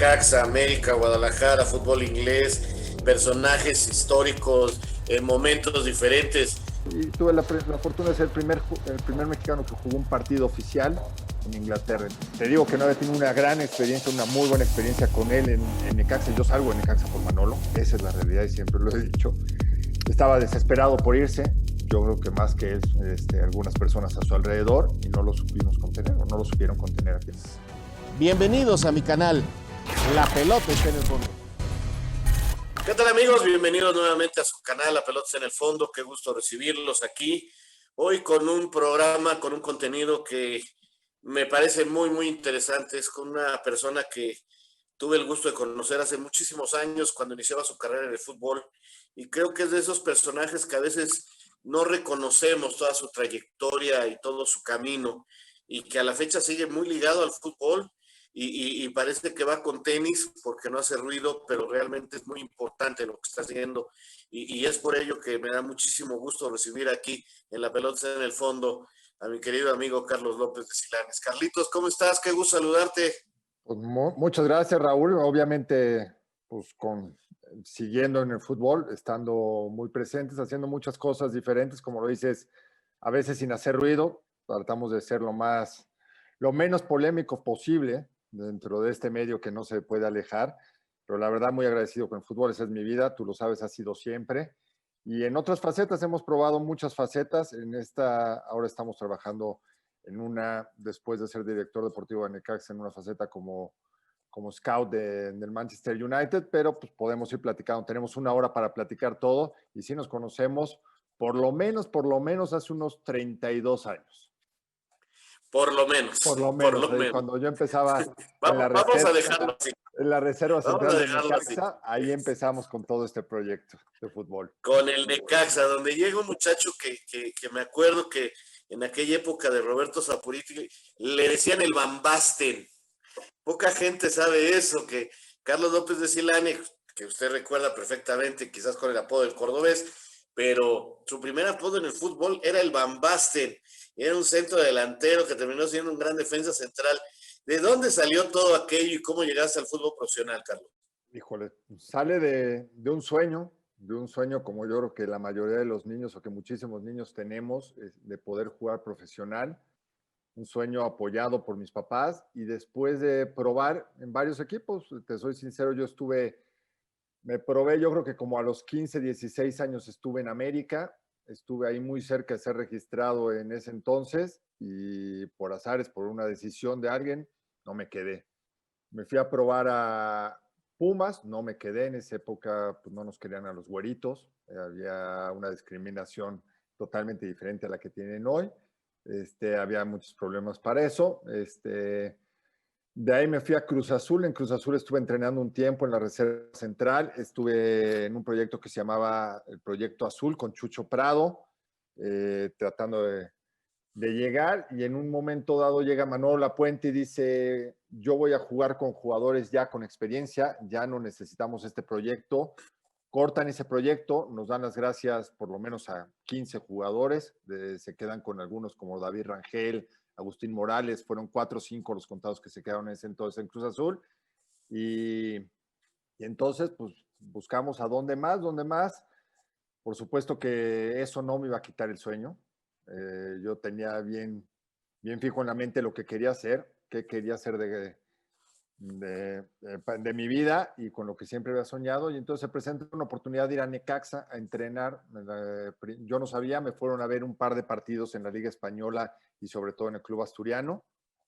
Necaxa, América, Guadalajara, fútbol inglés, personajes históricos en momentos diferentes. Y tuve la fortuna de ser el primer mexicano que jugó un partido oficial en Inglaterra. Te digo que no había tenido una gran experiencia, una muy buena experiencia con él en Necaxa. Yo salgo de Necaxa por Manolo, esa es la realidad y siempre lo he dicho. Estaba desesperado por irse, yo creo que más que él, algunas personas a su alrededor, y no lo supimos contener, o no lo supieron contener aquí. Bienvenidos a mi canal, La Pelota está en el fondo. ¿Qué tal, amigos? Bienvenidos nuevamente a su canal La Pelota está en el fondo. Qué gusto recibirlos aquí. Hoy con un programa, con un contenido que me parece muy interesante. Es con una persona que tuve el gusto de conocer hace muchísimos años cuando iniciaba su carrera en el fútbol. Y creo que es de esos personajes que a veces no reconocemos toda su trayectoria y todo su camino, y que a la fecha sigue muy ligado al fútbol. Y parece que va con tenis porque no hace ruido, pero realmente es muy importante lo que está haciendo. Y es por ello que me da muchísimo gusto recibir aquí en La Pelota en el fondo a mi querido amigo Carlos López de Silanes. Carlitos, ¿cómo estás? Qué gusto saludarte. Pues muchas gracias, Raúl. Obviamente, pues siguiendo en el fútbol, estando muy presentes, haciendo muchas cosas diferentes, como lo dices, a veces sin hacer ruido. Tratamos de ser lo menos polémico posible dentro de este medio que no se puede alejar. Pero la verdad, muy agradecido con el fútbol. Esa es mi vida, tú lo sabes, ha sido siempre. Y en otras facetas hemos probado muchas facetas. Ahora estamos trabajando después de ser director deportivo de Necaxa, en una faceta como scout del Manchester United, pero pues podemos ir platicando. Tenemos una hora para platicar todo y sí nos conocemos por lo menos hace unos 32 años. Por lo menos, Por lo por menos, lo menos. cuando yo empezaba Vamos a dejarlo así. en la reserva Vamos a central de dejarlo así. Necaxa, ahí empezamos con todo este proyecto de fútbol. Con el Necaxa, donde llega un muchacho que me acuerdo que en aquella época de Roberto Sapuriti le decían el Van Basten. Poca gente sabe eso, que Carlos López de Silane, que usted recuerda perfectamente, quizás con el apodo del cordobés, pero su primer apodo en el fútbol era el Van Basten. Era un centro delantero que terminó siendo un gran defensa central. ¿De dónde salió todo aquello y cómo llegaste al fútbol profesional, Carlos? Híjole, sale de un sueño como yo creo que la mayoría de los niños o que muchísimos niños tenemos, de poder jugar profesional, un sueño apoyado por mis papás y después de probar en varios equipos, te soy sincero, me probé, yo creo que como a los 15, 16 años estuve en América, estuve ahí muy cerca de ser registrado en ese entonces y por azares, por una decisión de alguien, no me quedé. Me fui a probar a Pumas, no me quedé en esa época, pues no nos querían a los güeritos, había una discriminación totalmente diferente a la que tienen hoy, había muchos problemas para eso, de ahí me fui a Cruz Azul. En Cruz Azul estuve entrenando un tiempo en la Reserva Central. Estuve en un proyecto que se llamaba el Proyecto Azul con Chucho Prado, tratando de llegar. Y en un momento dado llega Manolo Lapuente y dice, yo voy a jugar con jugadores ya con experiencia, ya no necesitamos este proyecto. Cortan ese proyecto, nos dan las gracias por lo menos a 15 jugadores, se quedan con algunos como David Rangel, Agustín Morales, fueron 4 o 5 los contados que se quedaron en ese entonces en Cruz Azul. Y, y entonces, pues buscamos a dónde más. Por supuesto que eso no me iba a quitar el sueño. Yo tenía bien fijo en la mente lo que quería hacer, qué quería hacer de mi vida y con lo que siempre había soñado. Y entonces se presentó una oportunidad de ir a Necaxa a entrenar. Yo no sabía, me fueron a ver un par de partidos en la Liga Española y sobre todo en el Club Asturiano.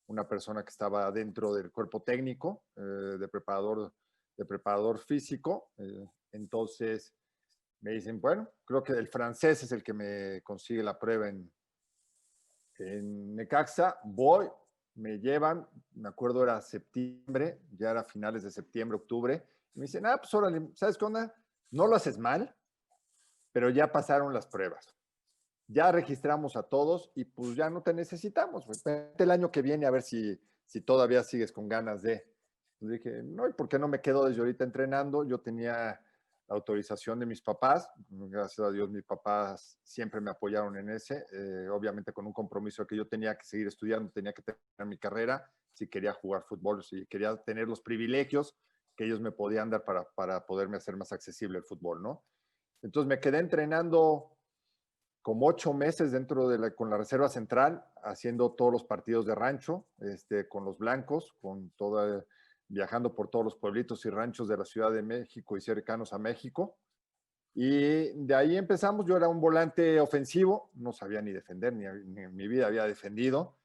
Una persona que estaba dentro del cuerpo técnico, de preparador físico. Entonces me dicen, bueno, creo que el francés es el que me consigue la prueba en Necaxa. Voy, me llevan, me acuerdo era septiembre, ya era finales de septiembre, octubre, y me dicen, pues órale, ¿sabes qué onda? No lo haces mal, pero ya pasaron las pruebas. Ya registramos a todos y pues ya no te necesitamos. Pues, vete el año que viene a ver si todavía sigues con ganas de. Pues dije, no, ¿y por qué no me quedo desde ahorita entrenando? Yo tenía la autorización de mis papás. Gracias a Dios, mis papás siempre me apoyaron en ese. Obviamente con un compromiso de que yo tenía que seguir estudiando, tenía que terminar mi carrera. si quería jugar fútbol, si quería tener los privilegios que ellos me podían dar para poderme hacer más accesible el fútbol, ¿no? Entonces me quedé entrenando como 8 meses con la Reserva Central, haciendo todos los partidos de rancho, con los blancos, viajando por todos los pueblitos y ranchos de la Ciudad de México y cercanos a México. Y de ahí empezamos. Yo era un volante ofensivo, no sabía ni defender, ni en mi vida había defendido.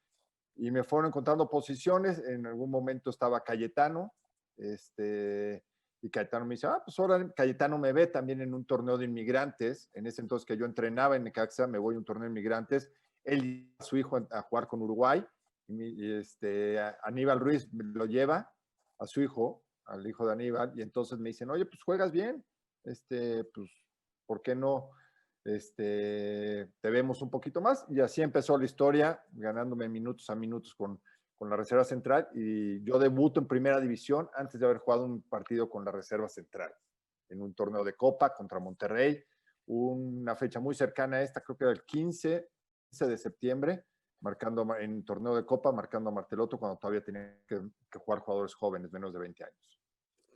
Y me fueron encontrando posiciones. En algún momento estaba Cayetano, y Cayetano me dice, pues ahora Cayetano me ve también en un torneo de inmigrantes. En ese entonces que yo entrenaba en Necaxa, me voy a un torneo de inmigrantes. Él lleva a su hijo a jugar con Uruguay. Aníbal Ruiz lo lleva a su hijo, al hijo de Aníbal, y entonces me dicen, oye, pues juegas bien, pues, ¿por qué no? Te vemos un poquito más. Y así empezó la historia, ganándome minutos a minutos con la Reserva Central, y yo debuto en Primera División antes de haber jugado un partido con la Reserva Central, en un torneo de Copa contra Monterrey, una fecha muy cercana a esta, creo que era el 15 de septiembre, marcando en torneo de Copa, marcando a Martelotto cuando todavía tenía que jugar jugadores jóvenes, menos de 20 años.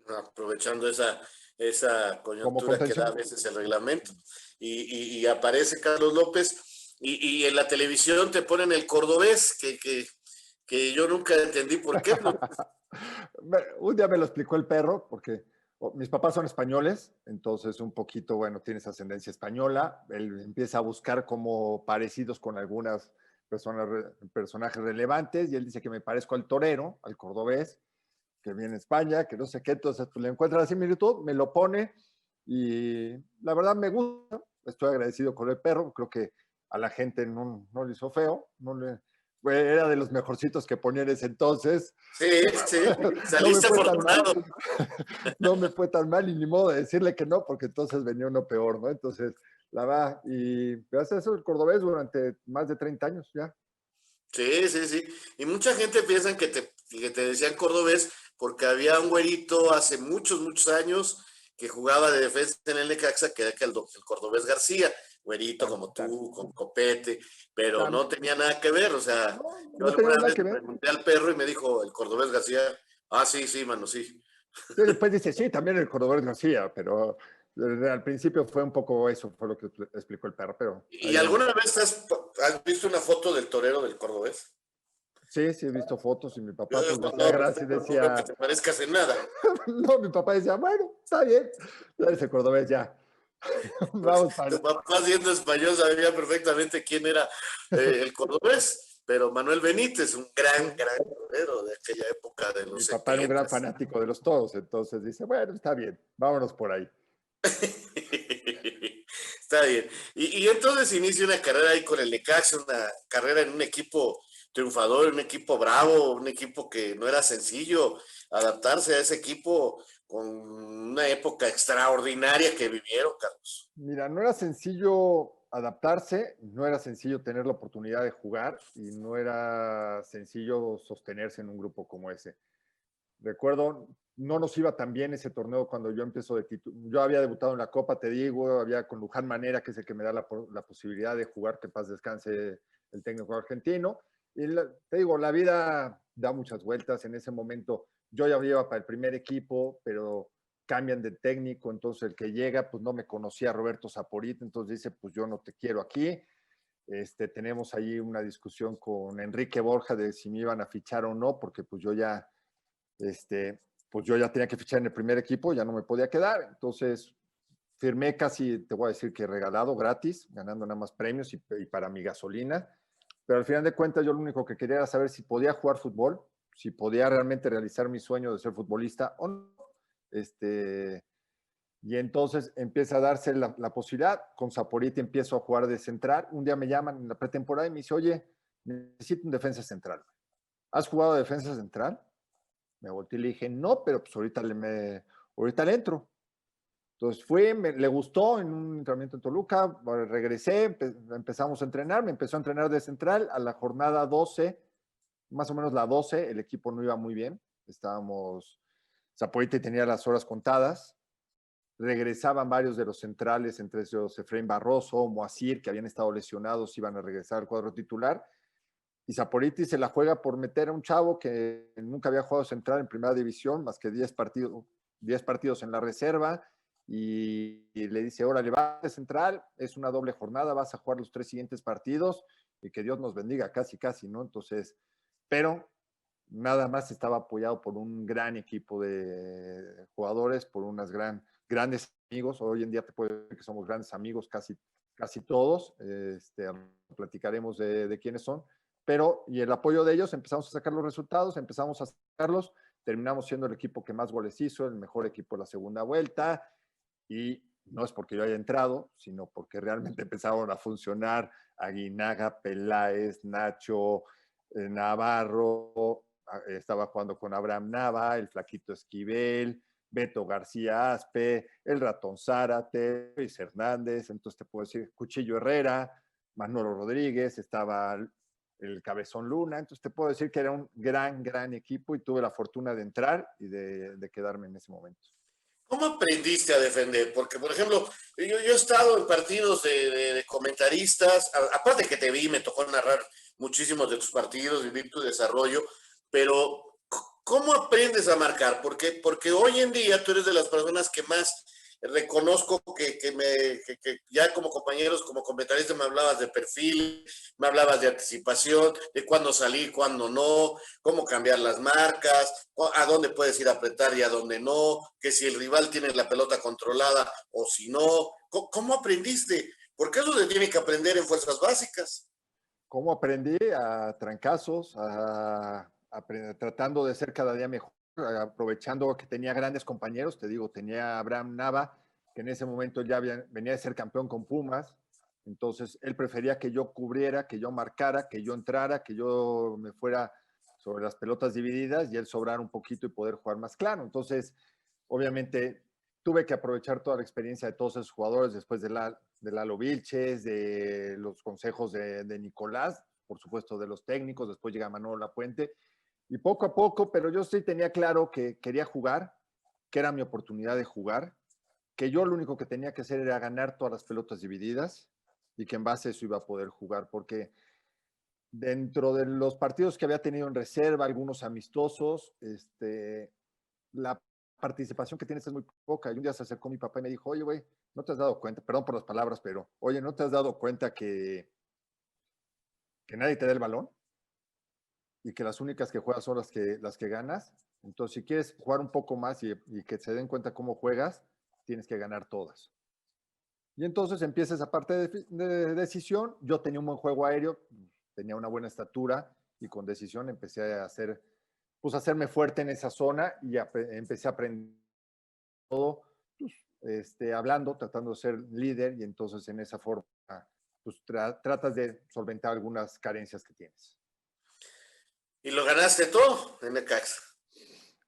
Aprovechando esa coyuntura que da a veces el reglamento. Y aparece Carlos López, y en la televisión te ponen el cordobés, que yo nunca entendí por qué. ¿No? Un día me lo explicó el perro, porque mis papás son españoles, entonces un poquito, bueno, tienes ascendencia española. Él empieza a buscar como parecidos con algunas personajes relevantes, y él dice que me parezco al torero, al cordobés, que viene a España, que no sé qué. Entonces pues, le encuentra la similitud, me lo pone, y la verdad me gusta. Estoy agradecido con el perro. Creo que a la gente no le hizo feo, era de los mejorcitos que ponía en ese entonces. Sí, saliste afortunado. No me fue tan mal, y ni modo de decirle que no, porque entonces venía uno peor, ¿no? Entonces, la va, y gracias a eso el cordobés durante más de 30 años ya. Sí. Y mucha gente piensa que te decían cordobés porque había un güerito hace muchos años que jugaba de defensa en el Necaxa, que era el cordobés García, güerito como tú, con copete, pero no tenía nada que ver. O sea, yo alguna vez pregunté al perro y me dijo, el cordobés García, sí, mano, sí. Después dice, sí, también el cordobés García, pero al principio fue un poco eso, fue lo que explicó el perro. Pero ¿Y alguna vez has visto una foto del torero del cordobés? Sí, he visto fotos, y mi papá pues decía, gracias, decía... No creo que te parezcas en nada. No, mi papá decía, bueno, está bien, ya ese cordobés ya. Vamos para... Tu papá, siendo español, sabía perfectamente quién era el cordobés, pero Manuel Benítez, un gran torero de aquella época de los 70. Mi papá era un gran fanático de los toros, entonces dice, bueno, está bien, vámonos por ahí. Está bien. Y entonces inicia una carrera ahí con el Necaxa, una carrera en un equipo triunfador, un equipo bravo, un equipo que no era sencillo adaptarse a ese equipo, con una época extraordinaria que vivieron, Carlos. Mira, no era sencillo adaptarse, no era sencillo tener la oportunidad de jugar, y no era sencillo sostenerse en un grupo como ese. Recuerdo, no nos iba tan bien ese torneo cuando yo empezó de titular. Yo había debutado en la Copa, te digo, había con Luján Manera, que es el que me da la posibilidad de jugar, que paz descanse el técnico argentino. Y te digo, la vida da muchas vueltas. En ese momento yo ya iba para el primer equipo, pero cambian de técnico, entonces el que llega, pues no me conocía, Roberto Saporita, entonces dice, pues yo no te quiero aquí. Tenemos ahí una discusión con Enrique Borja de si me iban a fichar o no, porque pues yo ya tenía que fichar en el primer equipo, ya no me podía quedar. Entonces firmé casi, te voy a decir que regalado, gratis, ganando nada más premios y para mi gasolina. Pero al final de cuentas yo lo único que quería era saber si podía jugar fútbol, si podía realmente realizar mi sueño de ser futbolista o no. Y entonces empieza a darse la posibilidad. Con Saporita empiezo a jugar de central. Un día me llaman en la pretemporada y me dice, oye, necesito un defensa central. ¿Has jugado de defensa central? Me volteé y le dije, no, pero pues ahorita le entro. Entonces le gustó en un entrenamiento en Toluca, regresé, empezamos a entrenar, me empezó a entrenar de central. A la jornada 12, más o menos la 12, el equipo no iba muy bien. Zaporita tenía las horas contadas. Regresaban varios de los centrales, entre ellos Efraín Barroso, Moacir, que habían estado lesionados, iban a regresar al cuadro titular. y Saporiti se la juega por meter a un chavo que nunca había jugado central en primera división, más que 10 partidos en la reserva, y le dice, órale, va de central, es una doble jornada, vas a jugar los 3 siguientes partidos, y que Dios nos bendiga, casi, ¿no? Entonces, pero nada más estaba apoyado por un gran equipo de jugadores, por unas grandes amigos. Hoy en día te puedo decir que somos grandes amigos, casi todos. Platicaremos de quiénes son. Pero, y el apoyo de ellos, empezamos a sacar los resultados, empezamos a sacarlos, terminamos siendo el equipo que más goles hizo, el mejor equipo de la segunda vuelta, y no es porque yo haya entrado, sino porque realmente empezaron a funcionar Aguinaga, Peláez, Nacho, Navarro, estaba jugando con Abraham Nava, el Flaquito Esquivel, Beto García Aspe, el Ratón Zárate, Luis Hernández, entonces te puedo decir Cuchillo Herrera, Manolo Rodríguez, estaba el Cabezón Luna, entonces te puedo decir que era un gran equipo y tuve la fortuna de entrar y de quedarme en ese momento. ¿Cómo aprendiste a defender? Porque, por ejemplo, yo he estado en partidos de comentaristas, aparte que te vi, me tocó narrar muchísimos de tus partidos, vivir tu desarrollo, pero ¿cómo aprendes a marcar? Porque hoy en día tú eres de las personas que más reconozco que ya como compañeros, como comentaristas me hablabas de perfil, me hablabas de anticipación, de cuándo salir, cuándo no, cómo cambiar las marcas, a dónde puedes ir a apretar y a dónde no, que si el rival tiene la pelota controlada o si no. ¿Cómo aprendiste? Porque eso se tiene que aprender en fuerzas básicas. ¿Cómo aprendí? A trancazos, tratando de ser cada día mejor, aprovechando que tenía grandes compañeros. Te digo, tenía a Abraham Nava, que en ese momento ya venía de ser campeón con Pumas. Entonces, él prefería que yo cubriera, que yo marcara, que yo entrara, que yo me fuera sobre las pelotas divididas y él sobrar un poquito y poder jugar más claro. Entonces, obviamente, tuve que aprovechar toda la experiencia de todos esos jugadores después de Lalo Vilches, de los consejos de Nicolás, por supuesto de los técnicos, después llega Manolo Lapuente, y poco a poco, pero yo sí tenía claro que quería jugar, que era mi oportunidad de jugar, que yo lo único que tenía que hacer era ganar todas las pelotas divididas y que en base a eso iba a poder jugar, porque dentro de los partidos que había tenido en reserva, algunos amistosos, la participación que tienes es muy poca. Y un día se acercó mi papá y me dijo, oye, güey, ¿no te has dado cuenta? Perdón por las palabras, pero, oye, ¿no te has dado cuenta que nadie te da el balón? Y que las únicas que juegas son las que ganas. Entonces, si quieres jugar un poco más y que se den cuenta cómo juegas, tienes que ganar todas. Y entonces empieza esa parte de decisión. Yo tenía un buen juego aéreo, tenía una buena estatura y con decisión empecé a hacerme fuerte en esa zona y empecé a aprender todo, hablando, tratando de ser líder y entonces en esa forma pues, tratas de solventar algunas carencias que tienes. Y lo ganaste todo en Necaxa.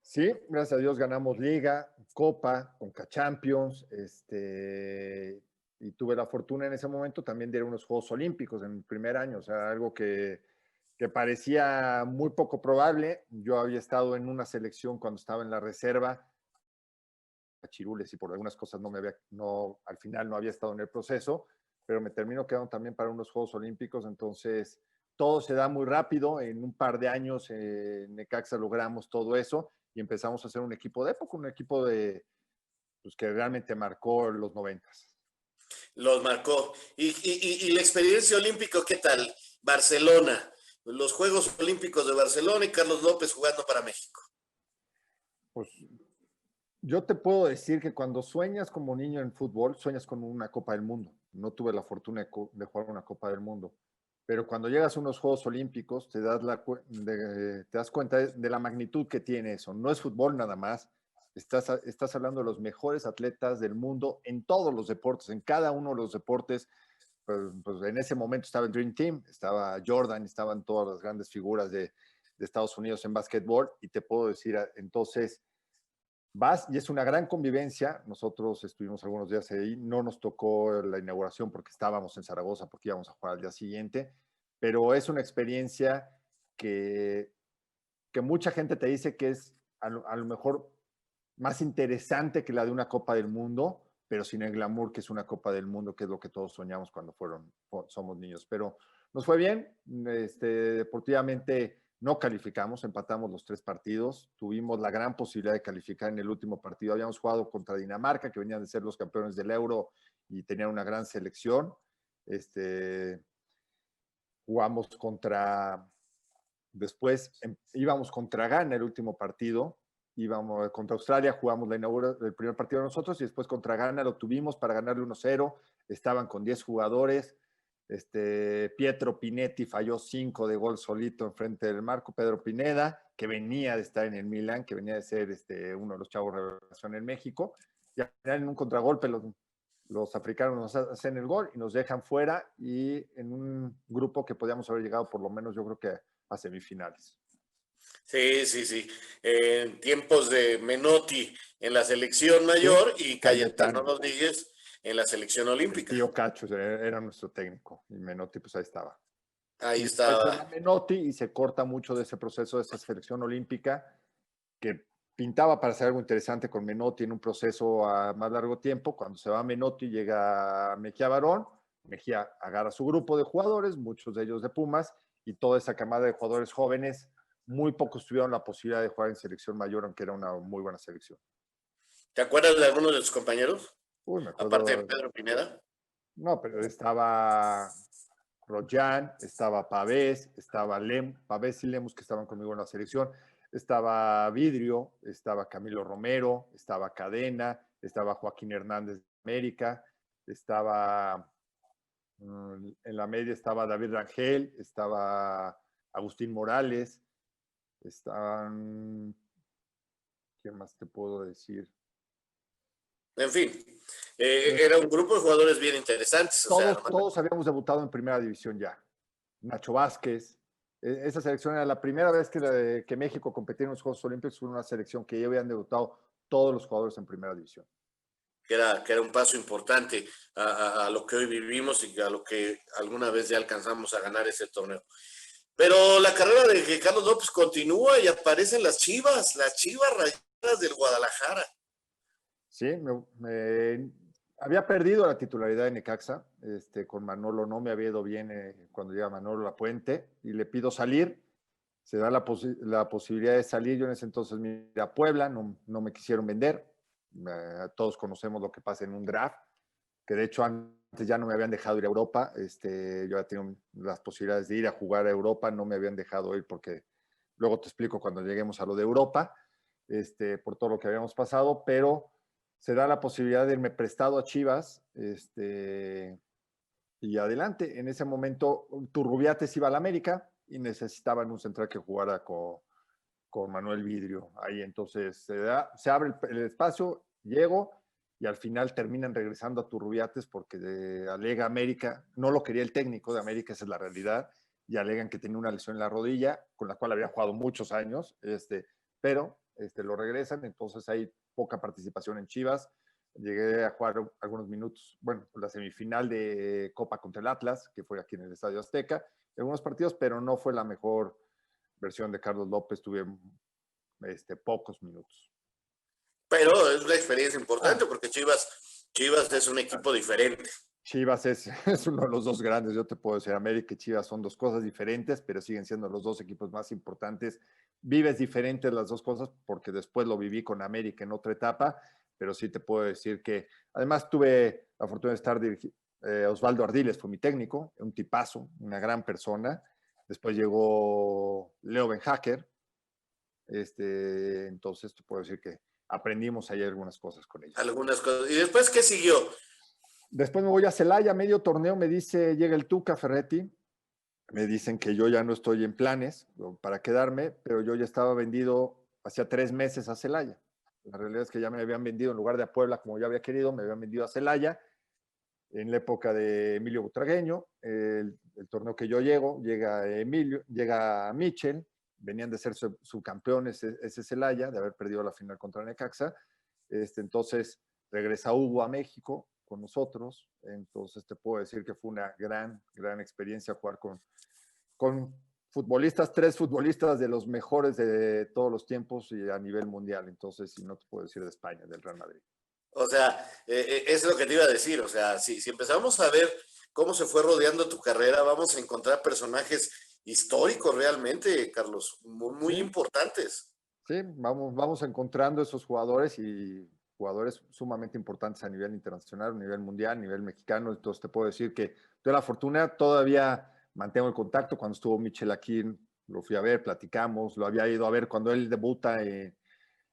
Sí, gracias a Dios ganamos Liga, Copa, Conca Champions, y tuve la fortuna en ese momento también de ir a unos Juegos Olímpicos en mi primer año, o sea, algo que parecía muy poco probable. Yo había estado en una selección cuando estaba en la reserva, a Chirules, y por algunas cosas al final no había estado en el proceso, pero me terminó quedando también para unos Juegos Olímpicos, entonces todo se da muy rápido, en un par de años en Necaxa logramos todo eso y empezamos a hacer un equipo de época, un equipo pues, que realmente marcó los 90s. Los marcó. Y la experiencia olímpica, ¿qué tal? Barcelona, los Juegos Olímpicos de Barcelona y Carlos López jugando para México. Pues yo te puedo decir que cuando sueñas como niño en fútbol, sueñas con una Copa del Mundo. No tuve la fortuna de jugar una Copa del Mundo. Pero cuando llegas a unos Juegos Olímpicos, te das cuenta de la magnitud que tiene eso. No es fútbol nada más. Estás hablando de los mejores atletas del mundo en todos los deportes, en cada uno de los deportes. Pues en ese momento estaba el Dream Team, estaba Jordan, estaban todas las grandes figuras de Estados Unidos en básquetbol. Y te puedo decir, entonces, vas y es una gran convivencia. Nosotros estuvimos algunos días ahí, no nos tocó la inauguración porque estábamos en Zaragoza, porque íbamos a jugar al día siguiente, pero es una experiencia que mucha gente te dice que es a lo mejor más interesante que la de una Copa del Mundo, pero sin el glamour que es una Copa del Mundo, que es lo que todos soñamos cuando somos niños. Pero nos fue bien. Deportivamente no calificamos, empatamos los 3 partidos. Tuvimos la gran posibilidad de calificar en el último partido. Habíamos jugado contra Dinamarca, que venían de ser los campeones del Euro y tenían una gran selección. Jugamos después íbamos contra Ghana el último partido, íbamos contra Australia, jugamos el primer partido nosotros y después contra Ghana lo tuvimos para ganarle 1-0, estaban con 10 jugadores, Pietro Pinetti falló 5 de gol solito enfrente del marco, Pedro Pineda, que venía de estar en el Milan, que venía de ser uno de los chavos revelación en México, y al final en un contragolpe los africanos nos hacen el gol y nos dejan fuera y en un grupo que podíamos haber llegado por lo menos yo creo que a semifinales. Sí, sí, sí. En tiempos de Menotti en la selección mayor y Cayetano Rodríguez en la selección olímpica. Tío Cacho era nuestro técnico y Menotti pues ahí estaba. Ahí estaba. Menotti y se corta mucho de ese proceso, de esa selección olímpica que pintaba para hacer algo interesante con Menotti en un proceso a más largo tiempo. Cuando se va Menotti llega Mejía Barón, Mejía agarra su grupo de jugadores, muchos de ellos de Pumas, y toda esa camada de jugadores jóvenes, muy pocos tuvieron la posibilidad de jugar en selección mayor, aunque era una muy buena selección. ¿Te acuerdas de algunos de tus compañeros? Uy, me acuerdo. Aparte de Pedro Pineda. No, pero estaba Royan, estaba Pavés, estaba Pavés y Lemus, que estaban conmigo en la selección, estaba Vidrio, estaba Camilo Romero, estaba Cadena, estaba Joaquín Hernández de América, estaba en la media estaba David Rangel, estaba Agustín Morales, estaban, ¿qué más te puedo decir? En fin, era un grupo de jugadores bien interesantes. Todos habíamos debutado en primera división ya. Nacho Vázquez. Esa selección era la primera vez que México competía en los Juegos Olímpicos, fue una selección que ya habían debutado todos los jugadores en primera división. Que era un paso importante a lo que hoy vivimos y a lo que alguna vez ya alcanzamos a ganar ese torneo. Pero la carrera de Carlos López continúa y aparecen las Chivas Rayadas del Guadalajara. Sí, había perdido la titularidad de Necaxa, con Manolo no me había ido bien cuando llega Manolo Lapuente y le pido salir, se da la posibilidad de salir, yo en ese entonces me iba a Puebla, no me quisieron vender, todos conocemos lo que pasa en un draft, que de hecho antes ya no me habían dejado ir a Europa, yo ya tenía las posibilidades de ir a jugar a Europa, no me habían dejado ir porque luego te explico cuando lleguemos a lo de Europa, por todo lo que habíamos pasado, pero se da la posibilidad de irme prestado a Chivas, y adelante. En ese momento, Turrubiates iba a la América y necesitaban un central que jugara con Manuel Vidrio. Ahí entonces se abre el espacio, llego y al final terminan regresando a Turrubiates porque alega América, no lo quería el técnico de América, esa es la realidad, y alegan que tenía una lesión en la rodilla, con la cual había jugado muchos años, pero lo regresan, entonces hay poca participación en Chivas. Llegué a jugar algunos minutos, bueno, la semifinal de Copa contra el Atlas, que fue aquí en el Estadio Azteca, algunos partidos, pero no fue la mejor versión de Carlos López, tuve pocos minutos. Pero es una experiencia importante porque Chivas es un equipo diferente. Chivas es uno de los dos grandes, yo te puedo decir, América y Chivas son dos cosas diferentes, pero siguen siendo los dos equipos más importantes. Vives diferentes las dos cosas porque después lo viví con América en otra etapa, pero sí te puedo decir que además tuve la fortuna de estar Osvaldo Ardiles fue mi técnico, un tipazo, una gran persona. Después llegó Leo Benhacker, entonces te puedo decir que aprendimos ahí algunas cosas con ellos. Algunas cosas. ¿Y después qué siguió? Después me voy a Celaya, medio torneo, me dice, llega el Tuca Ferretti, me dicen que yo ya no estoy en planes para quedarme, pero yo ya estaba vendido hacía 3 meses a Celaya. La realidad es que ya me habían vendido, en lugar de a Puebla, como yo había querido, me habían vendido a Celaya, en la época de Emilio Butragueño, el torneo que yo llega Michel, venían de ser subcampeones ese Celaya, de haber perdido la final contra Necaxa, entonces regresa Hugo a México con nosotros, entonces te puedo decir que fue una gran experiencia jugar con futbolistas, 3 futbolistas de los mejores de todos los tiempos y a nivel mundial, entonces, si no te puedo decir de España, del Real Madrid. O sea, es lo que te iba a decir. O sea, si empezamos a ver cómo se fue rodeando tu carrera, vamos a encontrar personajes históricos realmente, Carlos, muy, muy Sí, importantes. sí, vamos encontrando esos jugadores y jugadores sumamente importantes a nivel internacional, a nivel mundial, a nivel mexicano. Entonces te puedo decir que tuve la fortuna, todavía mantengo el contacto. Cuando estuvo Michel aquí, lo fui a ver, platicamos, lo había ido a ver cuando él debuta en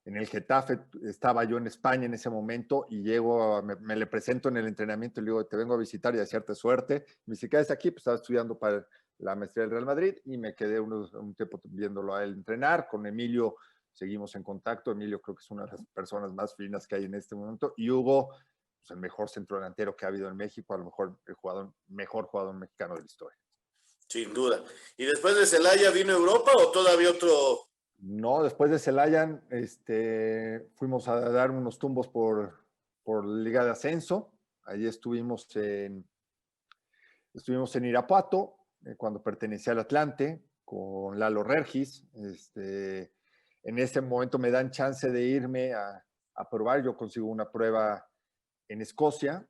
el Getafe. Estaba yo en España en ese momento y llego, me le presento en el entrenamiento y le digo, te vengo a visitar y a desearte suerte. Me dice, ¿qué haces aquí? Pues estaba estudiando para la maestría del Real Madrid y me quedé un tiempo viéndolo a él entrenar. Con Emilio seguimos en contacto. Emilio creo que es una de las personas más finas que hay en este momento. Y Hugo, pues el mejor centro delantero que ha habido en México, a lo mejor el mejor jugador mexicano de la historia. Sin duda. ¿Y después de Celaya vino Europa o todavía otro? No, después de Celayan, fuimos a dar unos tumbos por Liga de Ascenso. Allí estuvimos en Irapuato, cuando pertenecía al Atlante, con Lalo Regis. En ese momento me dan chance de irme a probar. Yo consigo una prueba en Escocia.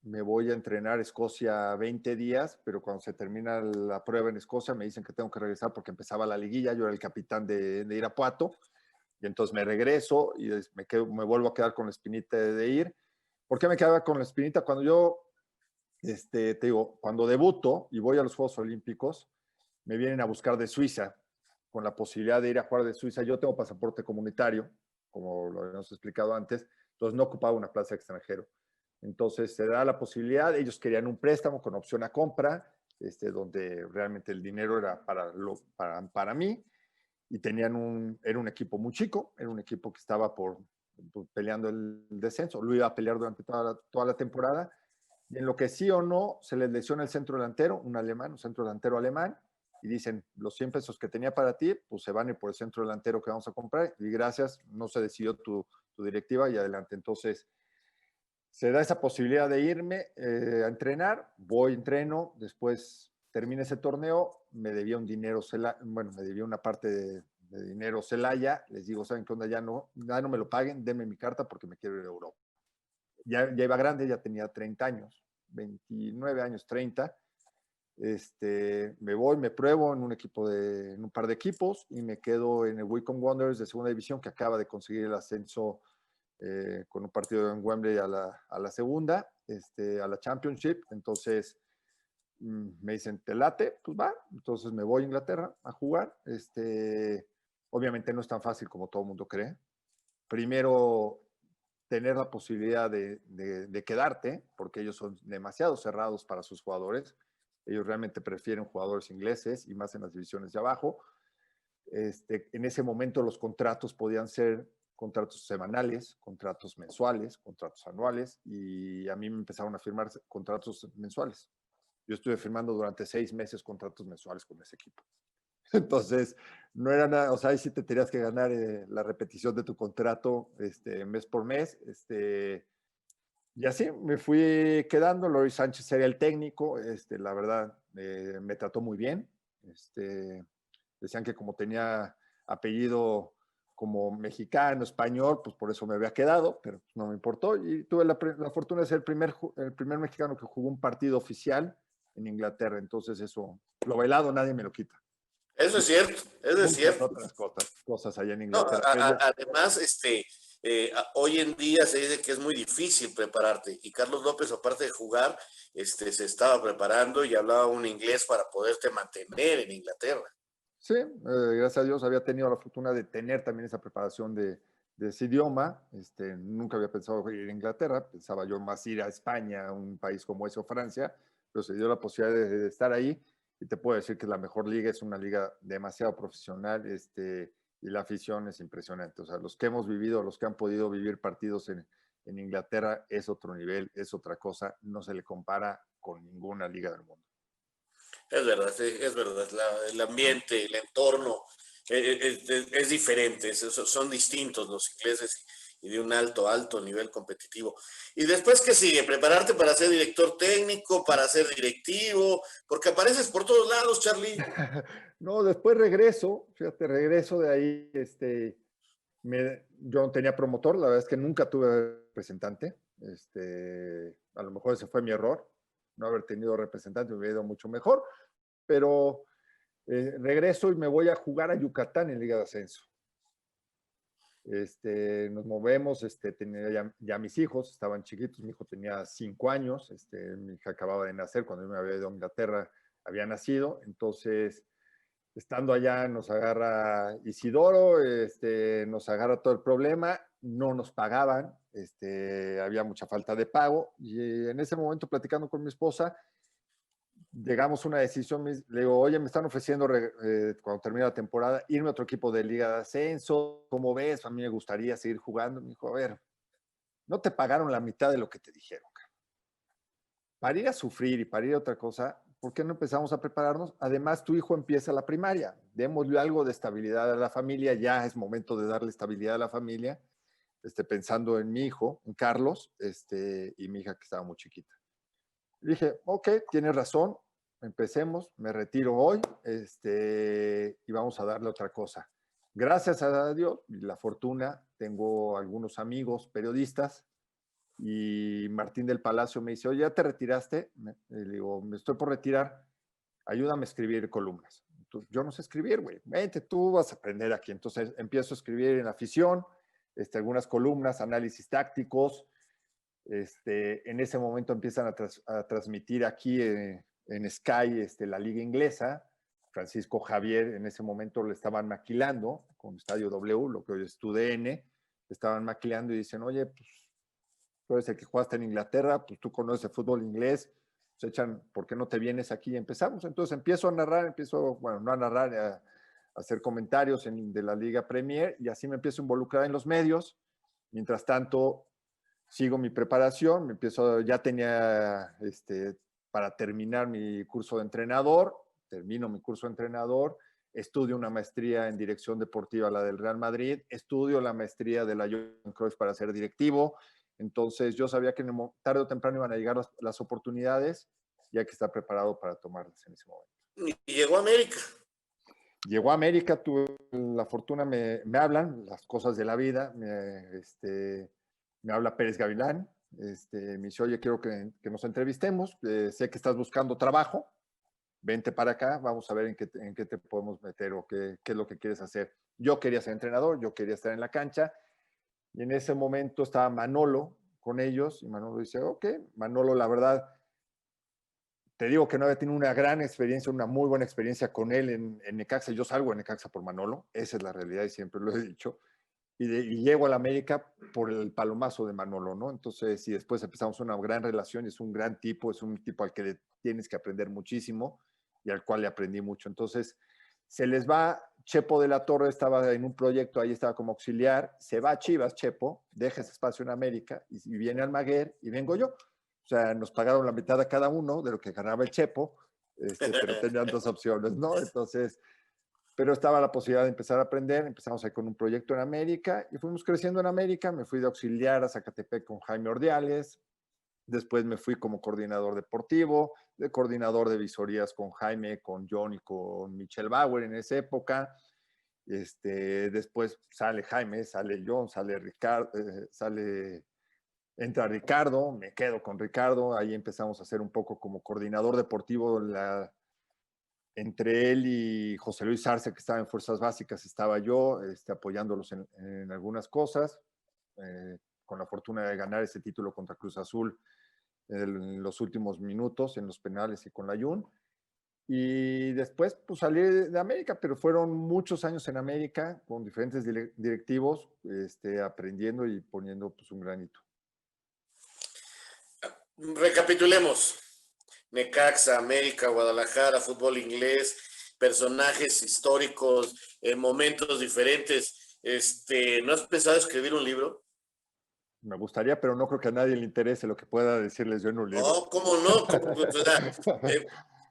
Me voy a entrenar a Escocia 20 días, pero cuando se termina la prueba en Escocia me dicen que tengo que regresar porque empezaba la liguilla. Yo era el capitán de Irapuato y entonces me regreso y me vuelvo a quedar con la espinita de ir. ¿Por qué me quedaba con la espinita? Cuando yo, te digo, cuando debuto y voy a los Juegos Olímpicos, me vienen a buscar de Suiza con la posibilidad de ir a jugar de Suiza. Yo tengo pasaporte comunitario, como lo habíamos explicado antes, entonces no ocupaba una plaza de extranjero. Entonces se da la posibilidad, ellos querían un préstamo con opción a compra, donde realmente el dinero era para mí, y era un equipo muy chico, era un equipo que estaba peleando el descenso, lo iba a pelear durante toda la temporada, y en lo que sí o no se les lesiona el centro delantero, un centro delantero alemán, y dicen, los 100 pesos que tenía para ti, pues se van a ir por el centro delantero que vamos a comprar, y gracias, no se decidió tu directiva, y adelante. Entonces, se da esa posibilidad de irme a entrenar, voy, entreno, después termina ese torneo, me debía un dinero, bueno, me debía una parte de dinero Celaya, les digo, ¿saben qué onda? Ya no me lo paguen, denme mi carta porque me quiero ir a Europa. Ya iba grande, ya tenía 30 años, 29 años, 30. Me voy, me pruebo en un par de equipos y me quedo en el Wycombe Wanderers de segunda división, que acaba de conseguir el ascenso con un partido en Wembley a la segunda, a la Championship. Entonces me dicen, ¿te late? Pues va. Entonces me voy a Inglaterra a jugar. Obviamente no es tan fácil como todo el mundo cree. Primero, tener la posibilidad de quedarte, porque ellos son demasiado cerrados para sus jugadores. Ellos realmente prefieren jugadores ingleses y más en las divisiones de abajo. En ese momento los contratos podían ser contratos semanales, contratos mensuales, contratos anuales, y a mí me empezaron a firmar contratos mensuales. Yo estuve firmando durante 6 meses contratos mensuales con ese equipo. Entonces, no era nada, o sea, ahí sí te tenías que ganar la repetición de tu contrato mes por mes. Y así me fui quedando. Lori Sánchez era el técnico, la verdad, me trató muy bien. Decían que como tenía apellido como mexicano, español, pues por eso me había quedado, pero no me importó. Y tuve la fortuna de ser el primer mexicano que jugó un partido oficial en Inglaterra. Entonces eso, lo bailado nadie me lo quita. Eso es cierto, eso es Muchas cierto. otras cosas allá en No, Inglaterra. además, hoy en día se dice que es muy difícil prepararte y Carlos López, aparte de jugar, se estaba preparando y hablaba un inglés para poderte mantener en Inglaterra. Sí, gracias a Dios había tenido la fortuna de tener también esa preparación de ese idioma. Nunca había pensado ir a Inglaterra, pensaba yo más ir a España, un país como ese, o Francia, pero se dio la posibilidad de estar ahí y te puedo decir que la mejor liga es una liga demasiado profesional, y la afición es impresionante. O sea, los que hemos vivido, los que han podido vivir partidos en Inglaterra, es otro nivel, es otra cosa, no se le compara con ninguna liga del mundo. Es verdad, sí, es verdad. El ambiente, el entorno es diferente, son distintos los ingleses y de un alto, alto nivel competitivo. ¿Y después qué sigue? ¿Prepararte para ser director técnico, para ser directivo? Porque apareces por todos lados, Charlie. No, después regreso, fíjate, regreso de ahí, Yo no tenía promotor, la verdad es que nunca tuve representante. A lo mejor ese fue mi error, no haber tenido representante, me hubiera ido mucho mejor, pero regreso y me voy a jugar a Yucatán en Liga de Ascenso. Nos movemos, tenía ya mis hijos, estaban chiquitos, mi hijo tenía 5 años, mi hija acababa de nacer, cuando yo me había ido a Inglaterra había nacido, entonces estando allá nos agarra Isidoro, nos agarra todo el problema, no nos pagaban, había mucha falta de pago y en ese momento platicando con mi esposa, llegamos a una decisión, le digo, oye, me están ofreciendo cuando termine la temporada irme a otro equipo de Liga de Ascenso, ¿cómo ves? A mí me gustaría seguir jugando. Me dijo, a ver, no te pagaron la mitad de lo que te dijeron. Para ir a sufrir y para ir a otra cosa, ¿por qué no empezamos a prepararnos? Además, tu hijo empieza la primaria, démosle algo de estabilidad a la familia, ya es momento de darle estabilidad a la familia, pensando en mi hijo, en Carlos, y mi hija que estaba muy chiquita. Dije, ok, tienes razón, empecemos, me retiro hoy, y vamos a darle otra cosa. Gracias a Dios y la fortuna, tengo algunos amigos periodistas y Martín del Palacio me dice, oye, ¿ya te retiraste? Le digo, me estoy por retirar, ayúdame a escribir columnas. Entonces, yo no sé escribir, güey, vente, tú vas a aprender aquí. Entonces empiezo a escribir en Afición, algunas columnas, análisis tácticos. En ese momento empiezan a transmitir aquí en Sky la liga inglesa. Francisco Javier en ese momento le estaban maquilando con Estadio W, lo que hoy es TUDN, le estaban maquilando y dicen, oye, pues tú eres el que jugaste en Inglaterra, pues tú conoces el fútbol inglés, se echan, ¿por qué no te vienes aquí? Y empezamos. Entonces empiezo a narrar, bueno, no a narrar, a hacer comentarios de la Liga Premier y así me empiezo a involucrar en los medios. Mientras tanto, sigo mi preparación, ya tenía para terminar mi curso de entrenador, termino mi curso de entrenador, estudio una maestría en dirección deportiva, la del Real Madrid, estudio la maestría de la Johan Cruyff para ser directivo. Entonces yo sabía que tarde o temprano iban a llegar las oportunidades y hay que estar preparado para tomarlas en ese momento. Y llegó a América. Llegó a América, tuve la fortuna, me hablan, las cosas de la vida, me habla Pérez Gavilán, me dice, oye, quiero que nos entrevistemos, sé que estás buscando trabajo, vente para acá, vamos a ver en qué te podemos meter o qué es lo que quieres hacer. Yo quería ser entrenador, yo quería estar en la cancha, y en ese momento estaba Manolo con ellos, y Manolo dice, ok, Manolo, la verdad, te digo que no había tenido una gran experiencia, una muy buena experiencia con él en Necaxa, yo salgo de Necaxa por Manolo, esa es la realidad y siempre lo he dicho, y llego a la América por el palomazo de Manolo, ¿no? Entonces, y después empezamos una gran relación, es un gran tipo, es un tipo al que le tienes que aprender muchísimo y al cual le aprendí mucho. Entonces, se les va, Chepo de la Torre estaba en un proyecto, ahí estaba como auxiliar, se va a Chivas, Chepo, deja ese espacio en América y viene Almaguer y vengo yo. O sea, nos pagaron la mitad a cada uno de lo que ganaba el Chepo, pero tenían 2 opciones, ¿no? Entonces, pero estaba la posibilidad de empezar a aprender, empezamos ahí con un proyecto en América y fuimos creciendo en América, me fui de auxiliar a Zacatepec con Jaime Ordiales, después me fui como coordinador deportivo, de coordinador de visorías con Jaime, con John y con Michelle Bauer en esa época, después sale Jaime, sale John, sale Ricardo, entra Ricardo, me quedo con Ricardo, ahí empezamos a hacer un poco como coordinador deportivo entre él y José Luis Arce, que estaba en Fuerzas Básicas, estaba yo apoyándolos en algunas cosas, con la fortuna de ganar ese título contra Cruz Azul en los últimos minutos, en los penales y con la Jun. Y después pues, salí de América, pero fueron muchos años en América con diferentes directivos, aprendiendo y poniendo pues, un granito. Recapitulemos. Necaxa, América, Guadalajara, fútbol inglés, personajes históricos, momentos diferentes. ¿No has pensado escribir un libro? Me gustaría, pero no creo que a nadie le interese lo que pueda decirles yo en un libro. No, ¿cómo no?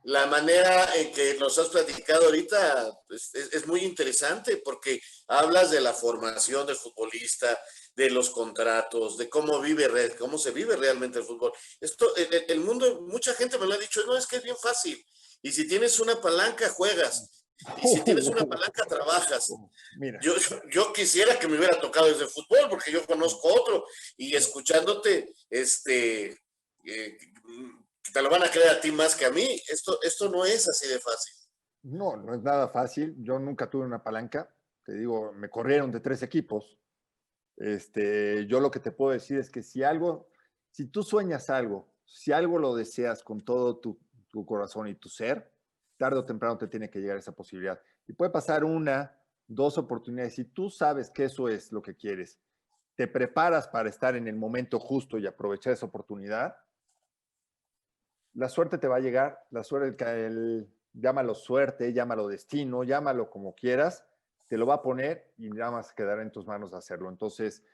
La manera en que nos has platicado ahorita es muy interesante porque hablas de la formación del futbolista, de los contratos, de cómo se vive realmente el fútbol. El mundo, mucha gente me lo ha dicho, no, es que es bien fácil. Y si tienes una palanca, juegas. Y si tienes una palanca, trabajas. Mira. Yo quisiera que me hubiera tocado desde fútbol, porque yo conozco otro, y escuchándote, te lo van a creer a ti más que a mí. Esto no es así de fácil. No, no es nada fácil. Yo nunca tuve una palanca. Te digo, me corrieron de 3 equipos. Yo lo que te puedo decir es que si tú sueñas algo, si algo lo deseas con todo tu corazón y tu ser, tarde o temprano te tiene que llegar esa posibilidad. Y puede pasar 1, 2 oportunidades. Si tú sabes que eso es lo que quieres, te preparas para estar en el momento justo y aprovechar esa oportunidad, la suerte te va a llegar, la suerte, llámalo suerte, llámalo destino, llámalo como quieras, te lo va a poner y nada más quedará en tus manos hacerlo. Entonces,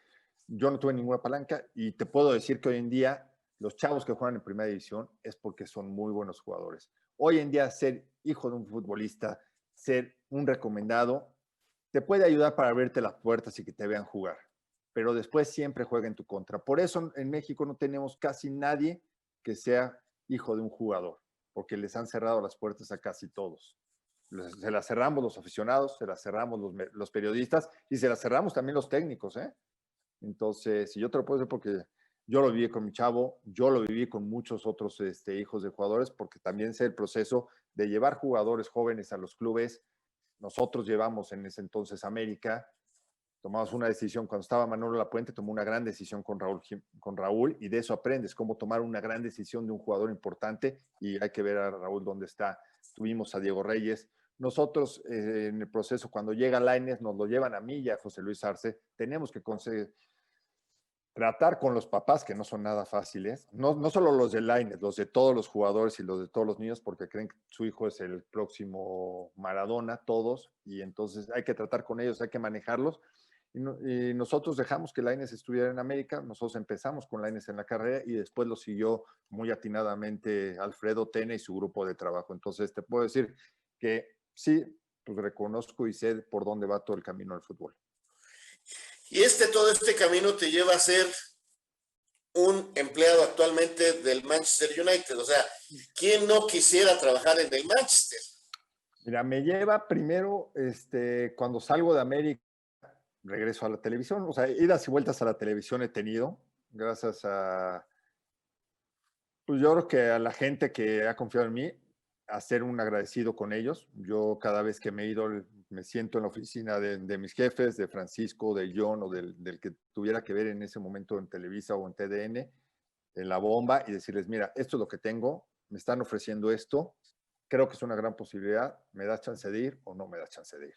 yo no tuve ninguna palanca y te puedo decir que hoy en día los chavos que juegan en primera división es porque son muy buenos jugadores. Hoy en día ser hijo de un futbolista, ser un recomendado, te puede ayudar para abrirte las puertas y que te vean jugar, pero después siempre juega en tu contra. Por eso en México no tenemos casi nadie que sea hijo de un jugador, porque les han cerrado las puertas a casi todos. Se las cerramos los aficionados, se las cerramos los periodistas y se las cerramos también los técnicos, ¿eh? Entonces, y yo te lo puedo decir porque yo lo viví con mi chavo, yo lo viví con muchos otros hijos de jugadores, porque también sé el proceso de llevar jugadores jóvenes a los clubes. Nosotros llevamos en ese entonces América, tomamos una decisión, cuando estaba Manolo Lapuente, tomó una gran decisión con Raúl, y de eso aprendes, cómo tomar una gran decisión de un jugador importante, y hay que ver a Raúl dónde está. Tuvimos a Diego Reyes. Nosotros, en el proceso, cuando llega Lainez, nos lo llevan a mí y a José Luis Arce. Tenemos que tratar con los papás, que no son nada fáciles, no solo los de Lainez, los de todos los jugadores y los de todos los niños, porque creen que su hijo es el próximo Maradona, todos, y entonces hay que tratar con ellos, hay que manejarlos. Y nosotros dejamos que Lainez estuviera en América, nosotros empezamos con Lainez en la carrera y después lo siguió muy atinadamente Alfredo Tena y su grupo de trabajo. Entonces te puedo decir que sí, pues reconozco y sé por dónde va todo el camino del fútbol. Y todo este camino te lleva a ser un empleado actualmente del Manchester United. O sea, ¿quién no quisiera trabajar en el Manchester? Mira, me lleva primero, cuando salgo de América, regreso a la televisión. O sea, idas y vueltas a la televisión he tenido, gracias a, pues yo creo que a la gente que ha confiado en mí, a ser un agradecido con ellos. Yo cada vez que me he ido, me siento en la oficina de mis jefes, de Francisco, de John o del que tuviera que ver en ese momento en Televisa o en TDN, en La Bomba, y decirles, mira, esto es lo que tengo, me están ofreciendo esto, creo que es una gran posibilidad, ¿me das chance de ir o no me das chance de ir?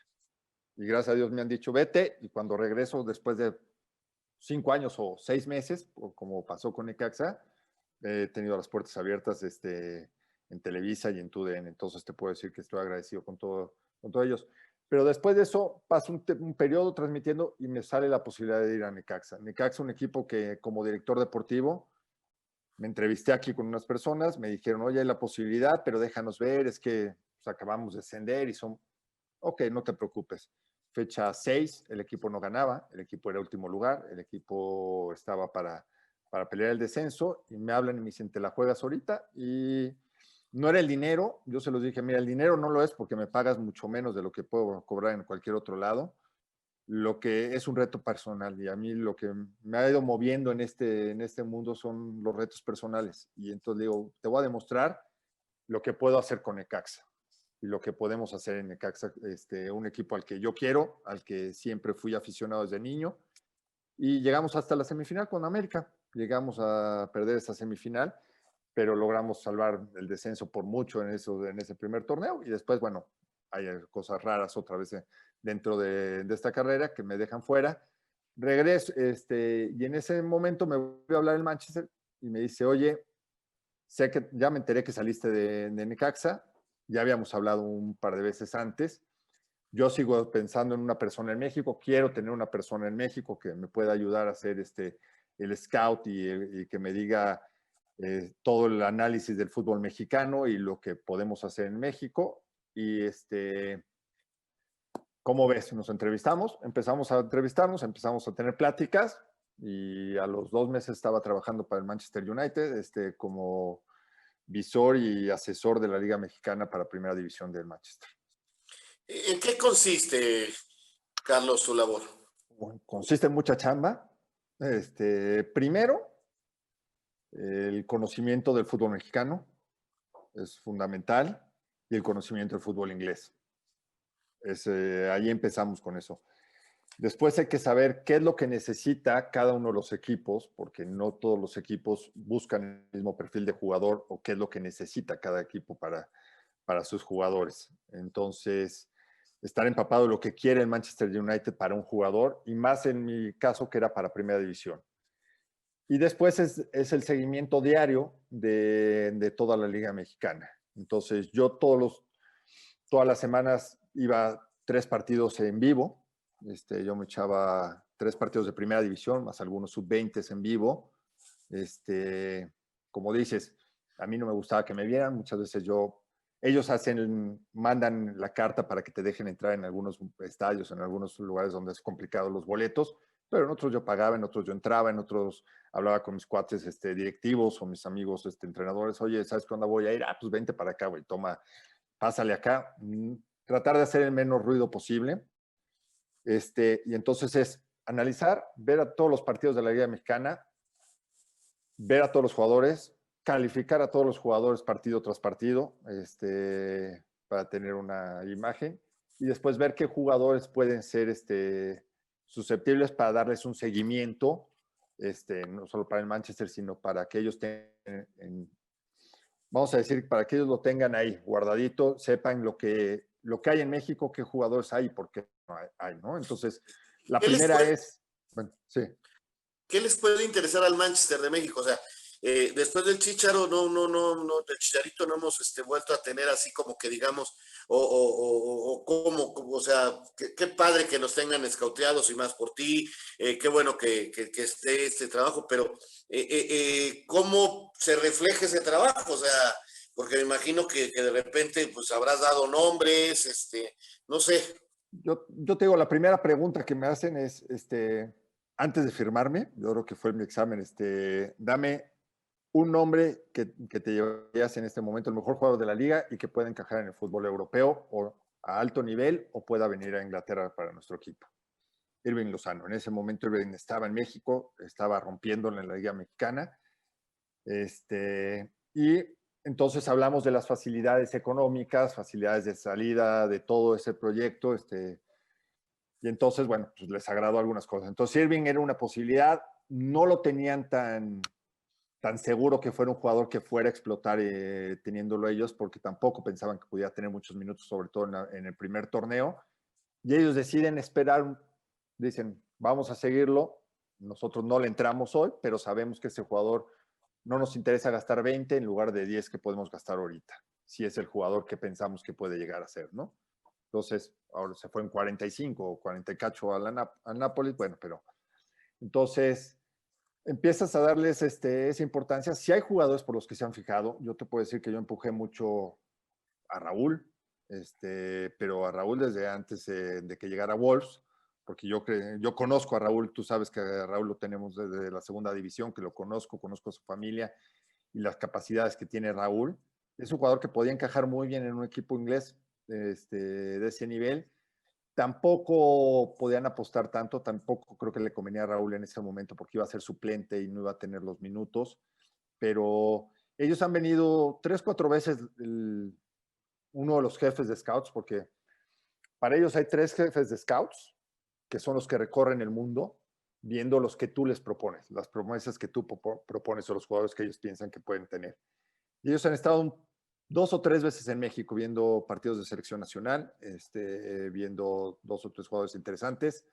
Y gracias a Dios me han dicho, vete, y cuando regreso después de 5 años o 6 meses, como pasó con Necaxa, he tenido las puertas abiertas en Televisa y en TUDN, entonces te puedo decir que estoy agradecido con todos ellos. Pero después de eso paso un periodo transmitiendo y me sale la posibilidad de ir a Necaxa. Necaxa, un equipo que como director deportivo, me entrevisté aquí con unas personas, me dijeron, oye, hay la posibilidad, pero déjanos ver, es que pues, acabamos de ascender y son, ok, no te preocupes. Fecha 6, el equipo no ganaba, el equipo era último lugar, el equipo estaba para pelear el descenso y me hablan y me dicen, ¿te la juegas ahorita? Y no era el dinero, yo se los dije, mira, el dinero no lo es porque me pagas mucho menos de lo que puedo cobrar en cualquier otro lado. Lo que es un reto personal y a mí lo que me ha ido moviendo en este mundo son los retos personales. Y entonces digo, te voy a demostrar lo que puedo hacer con Necaxa y lo que podemos hacer en Necaxa, un equipo al que yo quiero, al que siempre fui aficionado desde niño. Y llegamos hasta la semifinal con América. Llegamos a perder esa semifinal, pero logramos salvar el descenso por mucho en ese primer torneo. Y después, bueno, hay cosas raras otra vez dentro de esta carrera que me dejan fuera. Regreso, y en ese momento me voy a hablar el Manchester y me dice, oye, sé que ya me enteré que saliste de Necaxa, ya habíamos hablado un par de veces antes. Yo sigo pensando en una persona en México, quiero tener una persona en México que me pueda ayudar a hacer el scout y que me diga todo el análisis del fútbol mexicano y lo que podemos hacer en México. Y ¿cómo ves? Nos empezamos a entrevistarnos, empezamos a tener pláticas y a los 2 meses estaba trabajando para el Manchester United como visor y asesor de la Liga Mexicana para Primera División del Manchester. ¿En qué consiste, Carlos, su labor? Bueno, consiste en mucha chamba. Primero, el conocimiento del fútbol mexicano es fundamental y el conocimiento del fútbol inglés. Ahí empezamos con eso. Después hay que saber qué es lo que necesita cada uno de los equipos, porque no todos los equipos buscan el mismo perfil de jugador o qué es lo que necesita cada equipo para sus jugadores. Entonces, estar empapado de lo que quiere el Manchester United para un jugador, y más en mi caso que era para Primera División. Y después es el seguimiento diario de toda la Liga Mexicana. Entonces, yo todas las semanas iba a 3 partidos en vivo. Yo me echaba 3 partidos de Primera División, más algunos sub-20 en vivo. Como dices, a mí no me gustaba que me vieran. Muchas veces ellos mandan la carta para que te dejen entrar en algunos estadios, en algunos lugares donde es complicado los boletos, pero en otros yo pagaba, en otros yo entraba, en otros hablaba con mis cuates directivos o mis amigos entrenadores. Oye, ¿sabes cuándo voy a ir? Pues vente para acá, güey, toma, pásale acá. Tratar de hacer el menos ruido posible. Y entonces es analizar, ver a todos los partidos de la Liga Mexicana, ver a todos los jugadores, calificar a todos los jugadores partido tras partido, para tener una imagen, y después ver qué jugadores pueden ser susceptibles para darles un seguimiento, no solo para el Manchester, sino para que ellos tengan, vamos a decir, para que ellos lo tengan ahí guardadito, sepan lo que hay en México, qué jugadores hay y por qué hay, ¿no? Entonces, la primera es, bueno, sí. ¿Qué les puede interesar al Manchester de México? O sea, después del Chícharo, del Chicharito no hemos vuelto a tener así como que digamos, o sea, qué padre que nos tengan escauteados y más por ti, qué bueno que esté este trabajo, pero ¿cómo se refleja ese trabajo? O sea, porque me imagino que de repente pues habrás dado nombres, no sé. Yo te digo, la primera pregunta que me hacen es, antes de firmarme, yo creo que fue mi examen, dame un nombre que te llevarías en este momento, el mejor jugador de la liga y que pueda encajar en el fútbol europeo o a alto nivel o pueda venir a Inglaterra para nuestro equipo. Irving Lozano. En ese momento Irving estaba en México, estaba rompiéndolo en la Liga Mexicana. Y entonces hablamos de las facilidades económicas, facilidades de salida, de todo ese proyecto. Y entonces, bueno, pues les agradó algunas cosas. Entonces Irving era una posibilidad, no lo tenían tan seguro que fuera un jugador que fuera a explotar teniéndolo ellos, porque tampoco pensaban que pudiera tener muchos minutos, sobre todo en el primer torneo. Y ellos deciden esperar, dicen, vamos a seguirlo. Nosotros no le entramos hoy, pero sabemos que ese jugador no nos interesa gastar 20 en lugar de 10 que podemos gastar ahorita, si es el jugador que pensamos que puede llegar a ser, ¿no? Entonces, ahora se fue en 45 o 40 y cacho al Napoli, bueno, pero entonces empiezas a darles esa importancia. Si hay jugadores por los que se han fijado, yo te puedo decir que yo empujé mucho a Raúl, pero a Raúl desde antes de que llegara Wolves, porque yo conozco a Raúl, tú sabes que a Raúl lo tenemos desde la segunda división, que lo conozco a su familia y las capacidades que tiene Raúl. Es un jugador que podía encajar muy bien en un equipo inglés de ese nivel. Tampoco podían apostar tanto, tampoco creo que le convenía a Raúl en ese momento porque iba a ser suplente y no iba a tener los minutos, pero ellos han venido 3, 4 veces uno de los jefes de scouts, porque para ellos hay 3 jefes de scouts, que son los que recorren el mundo, viendo los que tú les propones, las promesas que tú propones o los jugadores que ellos piensan que pueden tener. Y ellos han estado 2 o 3 veces en México viendo partidos de selección nacional, viendo 2 o 3 jugadores interesantes.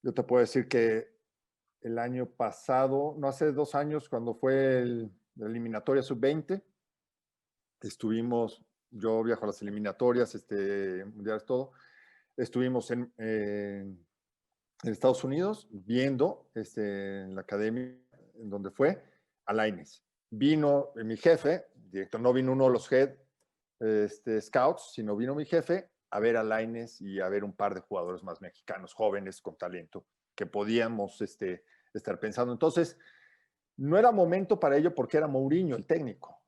Yo te puedo decir que el año pasado, no hace 2 años, cuando fue la eliminatoria sub-20, yo viajo a las eliminatorias, mundiales, todo, estuvimos en Estados Unidos viendo en la academia en donde fue a Lainez. Vino mi jefe, directo, no vino uno de los head scouts, sino vino mi jefe a ver a Lainez y a ver un par de jugadores más mexicanos, jóvenes, con talento, que podíamos estar pensando. Entonces, no era momento para ello porque era Mourinho el técnico.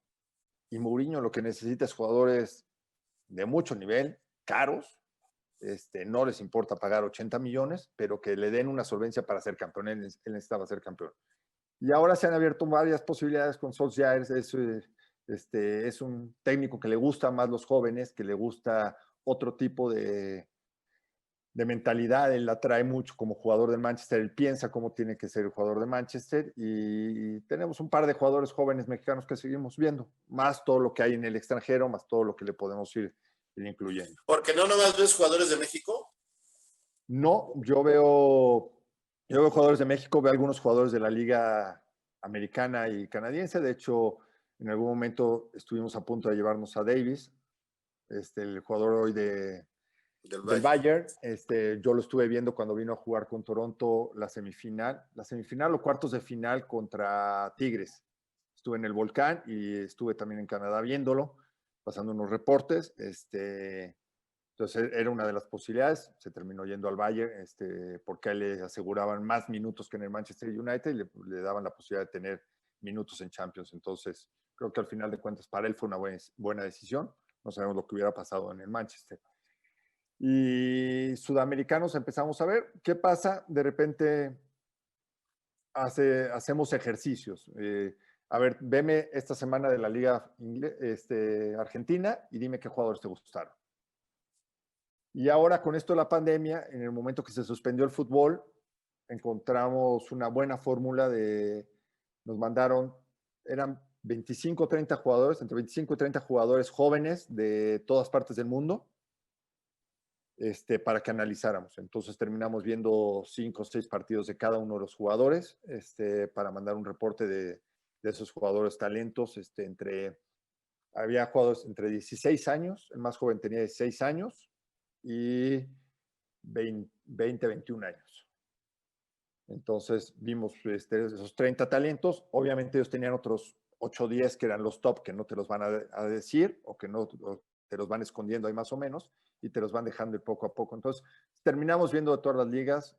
Y Mourinho lo que necesita es jugadores de mucho nivel, caros, no les importa pagar 80 millones, pero que le den una solvencia para ser campeón. Él necesitaba ser campeón. Y ahora se han abierto varias posibilidades con Solskjaer. Es un técnico que le gusta más los jóvenes, que le gusta otro tipo de mentalidad. Él la trae mucho como jugador del Manchester. Él piensa cómo tiene que ser el jugador de Manchester. Y tenemos un par de jugadores jóvenes mexicanos que seguimos viendo, más todo lo que hay en el extranjero, más todo lo que le podemos ir incluyendo. Porque no nomás ves jugadores de México. No, yo veo jugadores de México, veo algunos jugadores de la Liga Americana y Canadiense. De hecho, en algún momento estuvimos a punto de llevarnos a Davis, el jugador hoy del Bayern. Yo lo estuve viendo cuando vino a jugar con Toronto la semifinal o cuartos de final contra Tigres. Estuve en el Volcán y estuve también en Canadá viéndolo, pasando unos reportes. Entonces era una de las posibilidades. Se terminó yendo al Bayern porque a él le aseguraban más minutos que en el Manchester United y le daban la posibilidad de tener minutos en Champions. Entonces creo que al final de cuentas para él fue una buena decisión. No sabemos lo que hubiera pasado en el Manchester. Y sudamericanos empezamos a ver qué pasa. De repente hacemos ejercicios. A ver, veme esta semana de la Liga Argentina y dime qué jugadores te gustaron. Y ahora con esto de la pandemia, en el momento que se suspendió el fútbol, encontramos una buena fórmula nos mandaron, eran 25 o 30 jugadores, entre 25 y 30 jugadores jóvenes de todas partes del mundo, para que analizáramos. Entonces terminamos viendo 5 o 6 partidos de cada uno de los jugadores, para mandar un reporte de esos jugadores talentos. Había jugadores entre 16 años, el más joven tenía 16 años, y 20, 21 años. Entonces vimos esos 30 talentos. Obviamente ellos tenían otros 8 o 10 que eran los top, que no te los van a decir o que no te los van escondiendo ahí más o menos y te los van dejando ir poco a poco. Entonces terminamos viendo de todas las ligas,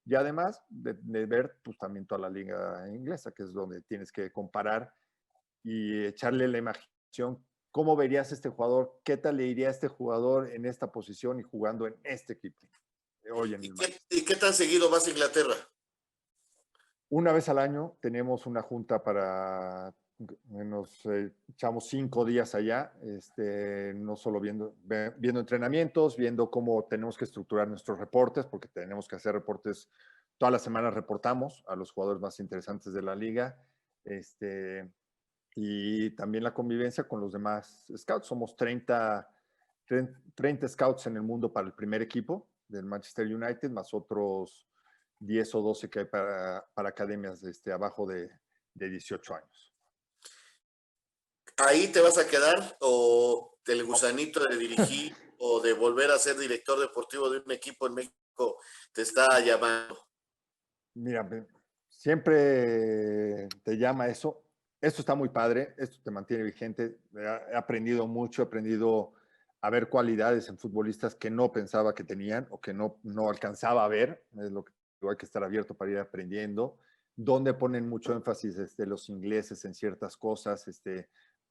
y además de ver pues también toda la liga inglesa, que es donde tienes que comparar y echarle la imaginación. ¿Cómo verías a este jugador? ¿Qué tal le iría a este jugador en esta posición y jugando en este equipo? ¿Y qué tan seguido vas a Inglaterra? Una vez al año tenemos una junta nos echamos 5 días allá, no solo viendo entrenamientos, viendo cómo tenemos que estructurar nuestros reportes, porque tenemos que hacer reportes, todas las semanas reportamos a los jugadores más interesantes de la liga, y también la convivencia con los demás scouts. Somos 30 scouts en el mundo para el primer equipo del Manchester United, más otros 10 o 12 que hay para academias abajo de 18 años. ¿Ahí te vas a quedar o el gusanito de dirigir o de volver a ser director deportivo de un equipo en México te está llamando? Mira, siempre te llama eso. Esto está muy padre, esto te mantiene vigente. He aprendido mucho, he aprendido a ver cualidades en futbolistas que no pensaba que tenían o que no alcanzaba a ver. Es lo que hay que estar abierto para ir aprendiendo. Donde ponen mucho énfasis los ingleses en ciertas cosas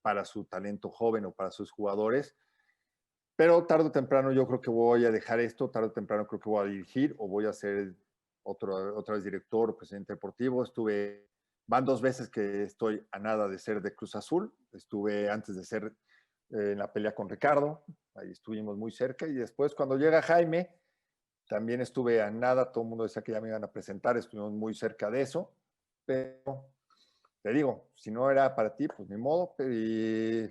para su talento joven o para sus jugadores. Pero tarde o temprano yo creo que voy a dejar esto, tarde o temprano creo que voy a dirigir o voy a ser otra vez director o presidente deportivo. Van 2 veces que estoy a nada de ser de Cruz Azul. Estuve antes de ser en la pelea con Ricardo, ahí estuvimos muy cerca. Y después cuando llega Jaime, también estuve a nada. Todo el mundo decía que ya me iban a presentar, estuvimos muy cerca de eso. Pero te digo, si no era para ti, pues ni modo. Y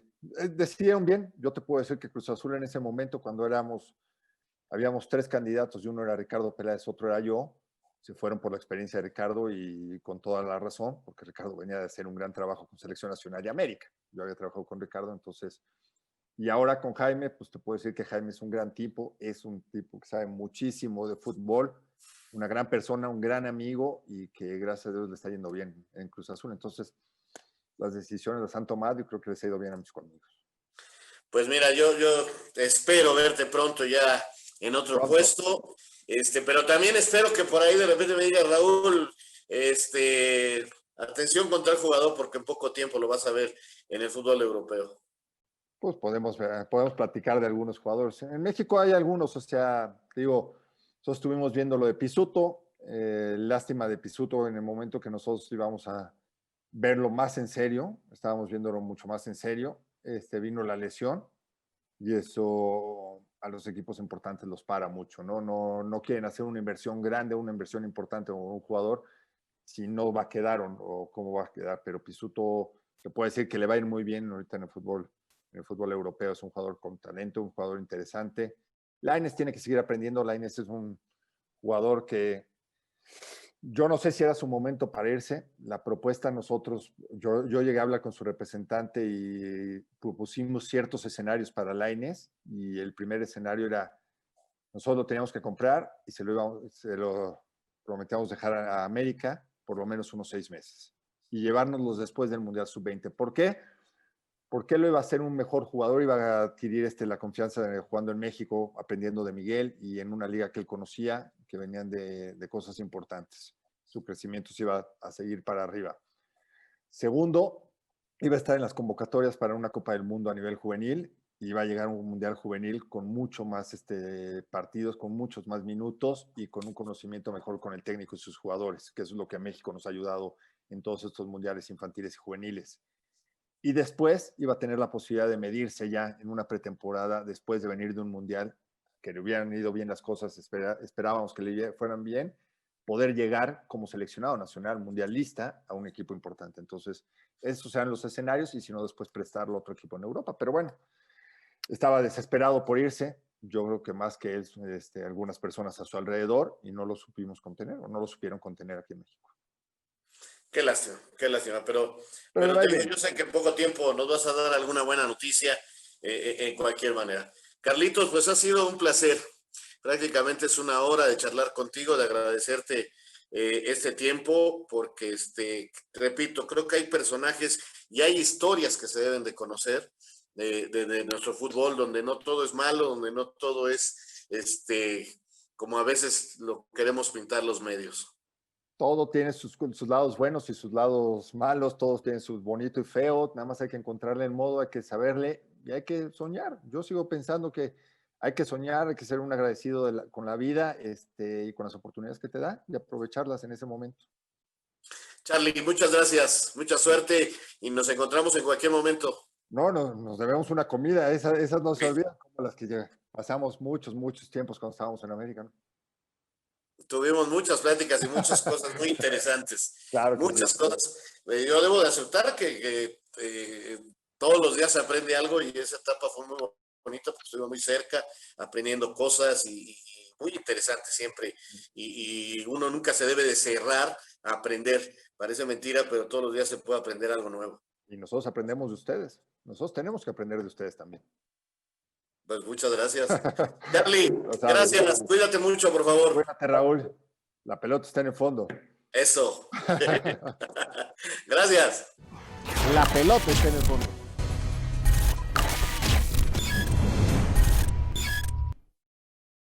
decidieron bien. Yo te puedo decir que Cruz Azul en ese momento, cuando habíamos 3 candidatos y uno era Ricardo Peláez, otro era yo. Se fueron por la experiencia de Ricardo y con toda la razón, porque Ricardo venía de hacer un gran trabajo con Selección Nacional de América. Yo había trabajado con Ricardo, entonces, y ahora con Jaime, pues te puedo decir que Jaime es un gran tipo, es un tipo que sabe muchísimo de fútbol, una gran persona, un gran amigo y que gracias a Dios le está yendo bien en Cruz Azul. Entonces, las decisiones las han tomado y creo que les ha ido bien a mis amigos. Pues mira, yo espero verte pronto ya en otro puesto. Pero también espero que por ahí de repente me diga Raúl, atención con tal jugador porque en poco tiempo lo vas a ver en el fútbol europeo. Pues podemos platicar de algunos jugadores. En México hay algunos, o sea, digo, nosotros estuvimos viendo lo de Pizzuto, lástima de Pizzuto en el momento que nosotros íbamos a verlo más en serio, estábamos viéndolo mucho más en serio, vino la lesión y eso a los equipos importantes los para mucho, ¿no? No quieren hacer una inversión grande, una inversión importante en un jugador si no va a quedar o cómo va a quedar, pero Pizzuto se puede decir que le va a ir muy bien ahorita en el fútbol europeo, es un jugador con talento, un jugador interesante. Lainez tiene que seguir aprendiendo, Lainez es un jugador que yo no sé si era su momento para irse. La propuesta nosotros, yo llegué a hablar con su representante y propusimos ciertos escenarios para Lainez y el primer escenario era, nosotros lo teníamos que comprar y se lo prometíamos dejar a América por lo menos unos 6 meses y llevárnoslos después del Mundial Sub-20. ¿Por qué? Porque él iba a ser un mejor jugador, iba a adquirir la confianza de jugando en México, aprendiendo de Miguel y en una liga que él conocía, que venían de cosas importantes. Su crecimiento se iba a seguir para arriba. Segundo, iba a estar en las convocatorias para una Copa del Mundo a nivel juvenil y iba a llegar a un Mundial Juvenil con mucho más partidos, con muchos más minutos y con un conocimiento mejor con el técnico y sus jugadores, que eso es lo que a México nos ha ayudado en todos estos mundiales infantiles y juveniles. Y después iba a tener la posibilidad de medirse ya en una pretemporada después de venir de un mundial, que le hubieran ido bien las cosas, esperábamos que le fueran bien, poder llegar como seleccionado nacional mundialista a un equipo importante. Entonces, esos eran los escenarios y si no, después prestarlo a otro equipo en Europa. Pero bueno, estaba desesperado por irse. Yo creo que más que él, algunas personas a su alrededor y no lo supimos contener o no lo supieron contener aquí en México. Qué lástima, pero yo sé que en poco tiempo nos vas a dar alguna buena noticia en cualquier manera. Carlitos, pues ha sido un placer. Prácticamente es una hora de charlar contigo, de agradecerte este tiempo, porque, repito, creo que hay personajes y hay historias que se deben de conocer de nuestro fútbol, donde no todo es malo, donde no todo es como a veces lo queremos pintar los medios. Todo tiene sus lados buenos y sus lados malos, todos tienen sus bonito y feo, nada más hay que encontrarle el modo, hay que saberle y hay que soñar. Yo sigo pensando que hay que soñar, hay que ser un agradecido con la vida y con las oportunidades que te da y aprovecharlas en ese momento. Charlie, muchas gracias, mucha suerte y nos encontramos en cualquier momento. No, nos debemos una comida, esas no se olvidan, como las que pasamos muchos tiempos cuando estábamos en América, ¿no? Tuvimos muchas pláticas y muchas cosas muy interesantes. Claro, muchas cosas. Yo debo de aceptar que todos los días se aprende algo y esa etapa fue muy bonita porque estuve muy cerca, aprendiendo cosas y muy interesante siempre. Y uno nunca se debe de cerrar a aprender. Parece mentira, pero todos los días se puede aprender algo nuevo. Y nosotros aprendemos de ustedes. Nosotros tenemos que aprender de ustedes también. Pues muchas gracias. Charlie, gracias. Cuídate mucho, por favor. Cuídate, Raúl. La pelota está en el fondo. Eso. Gracias. La pelota está en el fondo.